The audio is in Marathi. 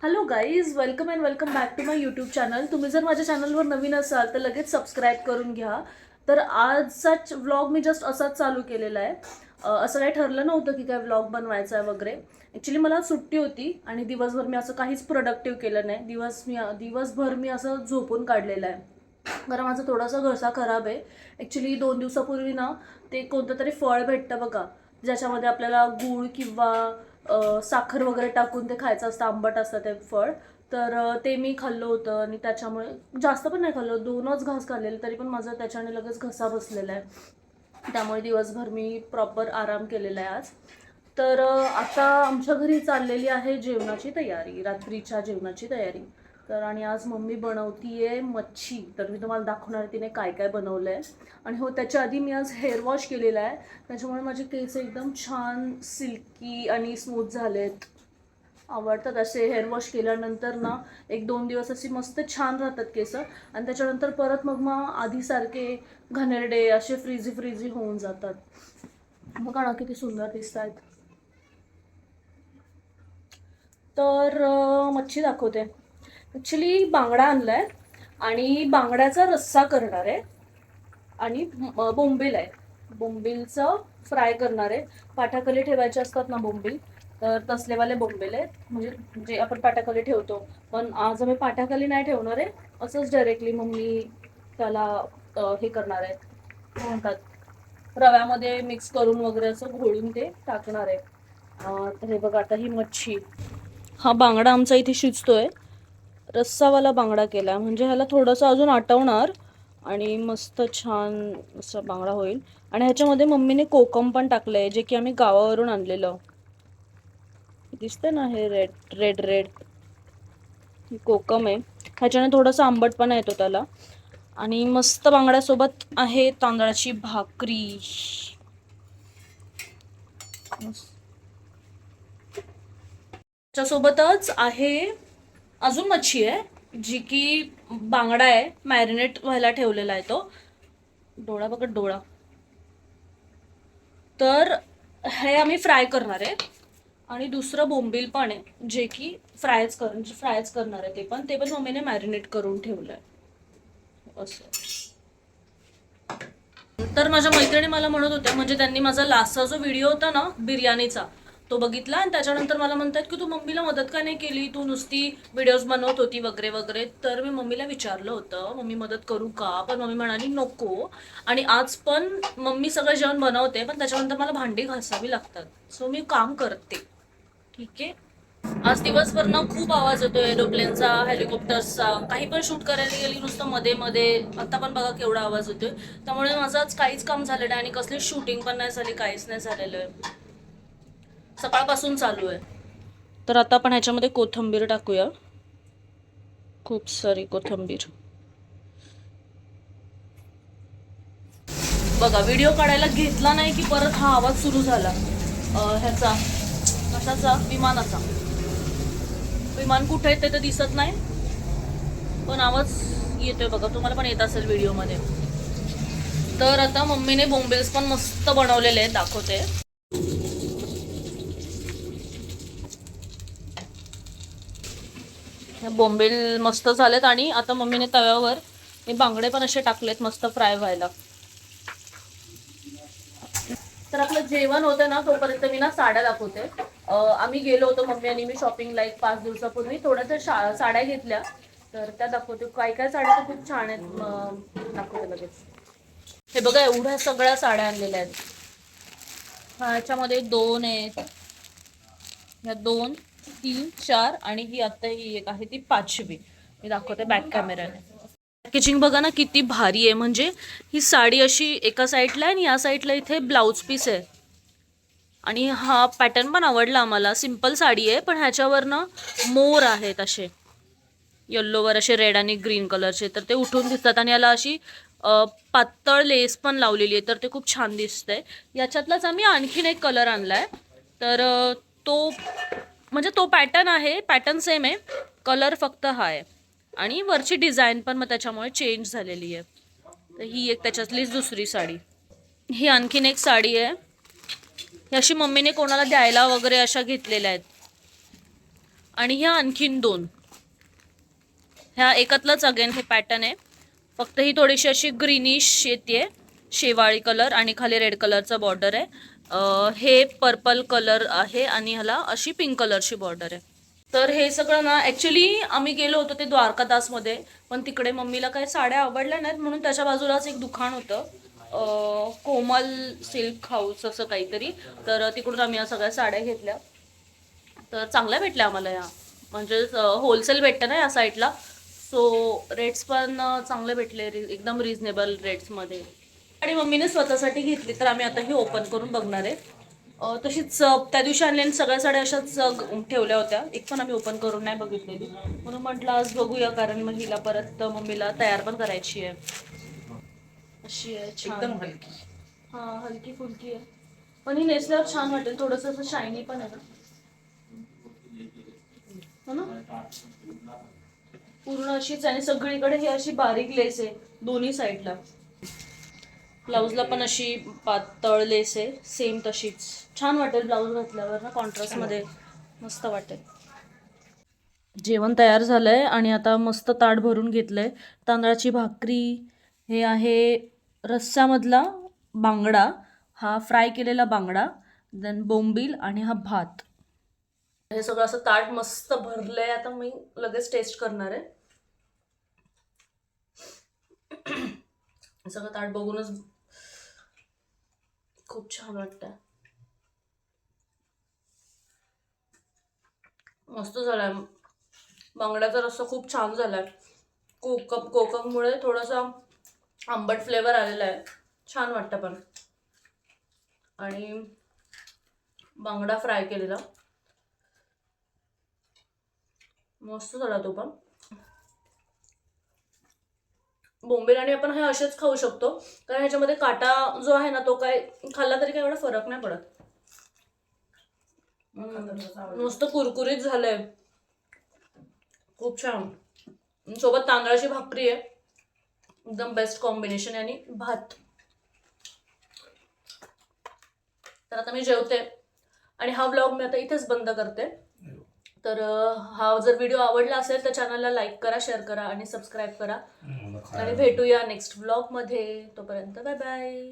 Hello guys, welcome and welcome back to my YouTube channel. तुम्ही जर माझ्या चॅनलवर नवीन असाल तर लगेच सबस्क्राईब करून घ्या. तर आजचाच व्लॉग मी जस्ट असाच चालू केलेला आहे. असं काही ठरलं नव्हतं की काय व्लॉग बनवायचा आहे वगैरे. ॲक्च्युली मला सुट्टी होती आणि दिवसभर मी असं काहीच प्रोडक्टिव्ह केलं नाही. दिवसभर मी असं झोपून काढलेलं आहे. कारण माझा थोडासा घसा खराब आहे. ॲक्च्युली 2 दिवसापूर्वी ना ते कोणतं तरी फळ भेटतं बघा, ज्याच्यामध्ये आपल्याला गूळ किंवा साखर वगैरे टाकून ते खायचं असतं, आंबट असतं ते फळ. तर ते मी खाल्लं होतं आणि त्याच्यामुळे जास्त पण नाही खाल्लं, 2च घास खाल्लेले, तरी पण माझा त्याच्याने लगेच घसा बसलेला आहे. त्यामुळे दिवसभर मी प्रॉपर आराम केलेला आहे आज. तर आता आमच्या घरी चाललेली आहे जेवणाची तयारी, रात्रीच्या जेवणाची तयारी. तर आणि आज मम्मी बनवतीये मच्छी. तर मी तुम्हाला दाखवणार आहे तिने काय काय बनवलं आहे. आणि हो, त्याच्या आधी मी आज हेअर वॉश केलेला आहे, त्याच्यामुळे माझे केस एकदम छान सिल्की आणि स्मूथ झालेत. आवडतात असे हेअर वॉश केल्यानंतर ना. 1-2 दिवस अशी मस्त छान राहतात केस आणि त्याच्यानंतर परत मग आधीसारखे घाणेरडे असे फ्रीझी फ्रीझी होऊन जातात. बघा ना किती सुंदर दिसत आहेत. तर मच्छी दाखवते. ॲक्च्युली बांगडा आणलाय आणि बांगड्याचा रस्सा करणार आहे आणि बोंबील आहे. बोंबीलचं फ्राय करणार आहे. पाठाखाली ठेवायचे असतात ना बोंबील, तर तसलेवाले बोंबील आहेत, म्हणजे जे आपण पाठाखाली ठेवतो. पण आज आम्ही पाठाखाली नाही ठेवणार आहे, असंच डायरेक्टली मम्मी त्याला हे करणार आहे, काय म्हणतात, रव्यामध्ये मिक्स करून वगैरे असं घोळून ते टाकणार आहे. तर हे बघा, आता ही मच्छी, हा बांगडा आमचा इथे शिजतोय. रस्सावाला बांगडा केला म्हणजे ह्याला थोडंसं अजून आटवणार आणि मस्त छान असा बांगडा होईल. आणि ह्याच्यामध्ये मम्मीने कोकम पण टाकलंय, जे की आम्ही गावावरून आणलेलं. दिसतंय ना, हे रेड रेड रेड कोकम आहे. ह्याच्याने थोडासा आंबटपणा येतो त्याला. आणि मस्त बांगड्यासोबत आहे तांदळाची भाकरी. त्याच्यासोबतच आहे अजून मच्छी आहे, जी की बांगडा आहे, मॅरिनेट व्हायला ठेवलेला आहे तो. डोळा बघा, डोळा. तर हे आम्ही फ्राय करणार आहे. आणि दुसरं बोंबील पण आहे, जे की फ्रायच करणार आहे. ते पण मम्मीने मॅरिनेट करून ठेवलंय असं. तर माझ्या मैत्रिणी मला म्हणत होत्या, म्हणजे त्यांनी माझा लास्टचा जो व्हिडिओ होता ना बिर्याणीचा, तो बघितला आणि त्याच्यानंतर मला म्हणतात की तू मम्मीला मदत का नाही केली, तू नुसती व्हिडिओज बनवत होती वगैरे वगैरे. तर मी मम्मीला विचारलं होतं, मम्मी मदत करू का, पण मम्मी म्हणाली नको. आणि आज पण मम्मी सगळं जेवण बनवते, पण त्याच्यानंतर मला भांडी घासावी लागतात. सो मी काम करते, ठीक आहे. आज दिवसभर ना खूप आवाज येतोय, एरोप्लेनचा, हेलिकॉप्टर्सचा. काही पण शूट करायला गेली नुसतं मध्ये मध्ये. आता पण बघा केवढा आवाज येतोय. त्यामुळे माझं आज काहीच काम झालं नाही आणि कसली शूटिंग पण नाही झाली, काहीच नाही झालेलं आहे. सकाळपासून चालू आहे. तर आता आपण ह्याच्यामध्ये कोथिंबीर टाकूया, खूप सारी कोथिंबीर. बघा, व्हिडिओ काढायला घेतला नाही की परत हा आवाज सुरू झाला. ह्याचा कशाचा, विमानाचा. विमान कुठे येते ते दिसत नाही, पण आवाज येतोय बघा, तुम्हाला पण येत असेल व्हिडिओमध्ये. तर आता मम्मीने बोंबील्स पण मस्त बनवलेले आहेत, दाखवते. बोंबील मस्त झालेत आणि आता मम्मीने तव्यावर हे बांगडे पण असे टाकलेत मस्त फ्राय व्हायला. तर आपलं जेवण होतं ना, तोपर्यंत मी ना साड्या दाखवते. आम्ही गेलो होतो, मम्मी आणि मी, शॉपिंगला 1-5 दिवसापूर्वी. थोड्याशा साड्या घेतल्या, तर त्या दाखवते. काय काय साड्या तर खूप छान आहेत, दाखवते लगेच. हे बघा, एवढ्या सगळ्या साड्या आणलेल्या आहेत. ह्याच्यामध्ये 2 आहेत, ह्या 2, 3, 4 आणि ही आता ही एक आहे, ती 5वी. मी दाखवते बॅक कॅमेऱ्याने. पॅकेजिंग बघा ना किती भारी आहे. म्हणजे ही साडी अशी एका साईडला आहे आणि या साईडला इथे ब्लाउज पीस आहे. आणि हा पॅटर्न पण आवडला आम्हाला. सिंपल साडी आहे, पण ह्याच्यावर ना मोर आहेत असे येल्लोवर, असे रेड आणि ग्रीन कलरचे. तर ते उठून दिसतात आणि याला अशी पातळ लेस पण लावलेली आहे, तर ते खूप छान दिसतंय. याच्यातलाच आम्ही आणखीन एक कलर आणलाय. तर तो म्हणजे तो पॅटर्न आहे, पॅटर्न सेम आहे, कलर फक्त हा आहे. आणि वरची डिझाईन पण मग त्याच्यामुळे चेंज झालेली आहे. तर ही एक त्याच्यातलीच दुसरी साडी. ही आणखीन एक साडी आहे. ही अशी मम्मीने कोणाला द्यायला वगैरे अशा घेतलेल्या आहेत. आणि ह्या आणखीन 2. ह्या एकतलाच अगेन हे पॅटर्न आहे, फक्त ही थोडीशी अशी ग्रीनिश येते, शेवाळी कलर आणि खाली रेड कलरचा बॉर्डर आहे. हे पर्पल कलर आहे आणि ह्याला अशी पिंक कलरची बॉर्डर आहे. तर हे सगळं ना ॲक्च्युली आम्ही गेलो होतो ते द्वारकादासमध्ये, पण तिकडे मम्मीला काही साड्या आवडल्या नाहीत म्हणून त्याच्या बाजूलाच एक दुकान होतं, कोमल सिल्क हाऊस असं काहीतरी. तर तिकडून आम्ही या सगळ्या साड्या घेतल्या. तर चांगल्या भेटल्या आम्हाला या, म्हणजे होलसेल भेटतं ना या साईडला, सो रेट्स पण चांगले भेटले, एकदम रिजनेबल रेट्समध्ये. आणि मम्मीने स्वतःसाठी घेतली, तर आम्ही आता ही ओपन करून बघणार आहे. तशीच त्या दिवशी आणलेल्या सगळ्या साड्या अशाच ठेवल्या होत्या, एक पण आम्ही ओपन करून नाही बघितलेली, म्हणून म्हटलं आज बघूया, कारण मग हिला परत मम्मीला तयार पण करायची आहे. अशी आहे, छान हलकी. हां, हलकी फुलकी आहे, पण ही नेसल्यावर छान वाटेल, थोडंसं असं शायनी पण आहे ना, हो ना. पूर्ण अशीच आणि सगळीकडे ही अशी बारीक लेस आहे दोन्ही साईडला. ब्लाऊजला पण अशी पातळ लेस आहे सेम तशीच. छान वाटेल ब्लाऊज घातल्यावर ना, कॉन्ट्रास्टमध्ये मस्त वाटेल. जेवण तयार झालंय आणि आता मस्त ताट भरून घेतलंय. तांदळाची भाकरी, हे आहे रस्स्यामधला बांगडा, हा फ्राय केलेला बांगडा, देन बोंबील आणि हा भात. हे सगळं असं ताट मस्त भरलंय. आता मी लगेच टेस्ट करणार आहे. सगळं ताट बघूनच खूप छान वाटतंय. मस्त झालाय. बांगड्याचा रस्सा खूप छान झालाय. कोकममुळे थोडासा आंबट फ्लेवर आलेला आहे, छान वाटतं पण. आणि बांगडा फ्राय केलेला मस्त झाला तो पण. बोंबील आणि आपण हे असेच खाऊ शकतो, कारण ह्याच्यामध्ये काटा जो आहे ना, तो काय खाल्ला तरी काय एवढा फरक नाही पडत. मस्त कुरकुरीत झालंय, खूप छान. सोबत तांदळाची भाकरी आहे, एकदम बेस्ट कॉम्बिनेशन आहे, आणि भात. तर आता मी जेवते आणि हा व्लॉग मी आता इथेच बंद करते. तर हा जर व्हिडिओ आवडला असेल तर चॅनलला लाईक करा, शेअर करा आणि सबस्क्राईब करा. आणि भेटूया नेक्स्ट व्लॉगमध्ये. तोपर्यंत बाय बाय.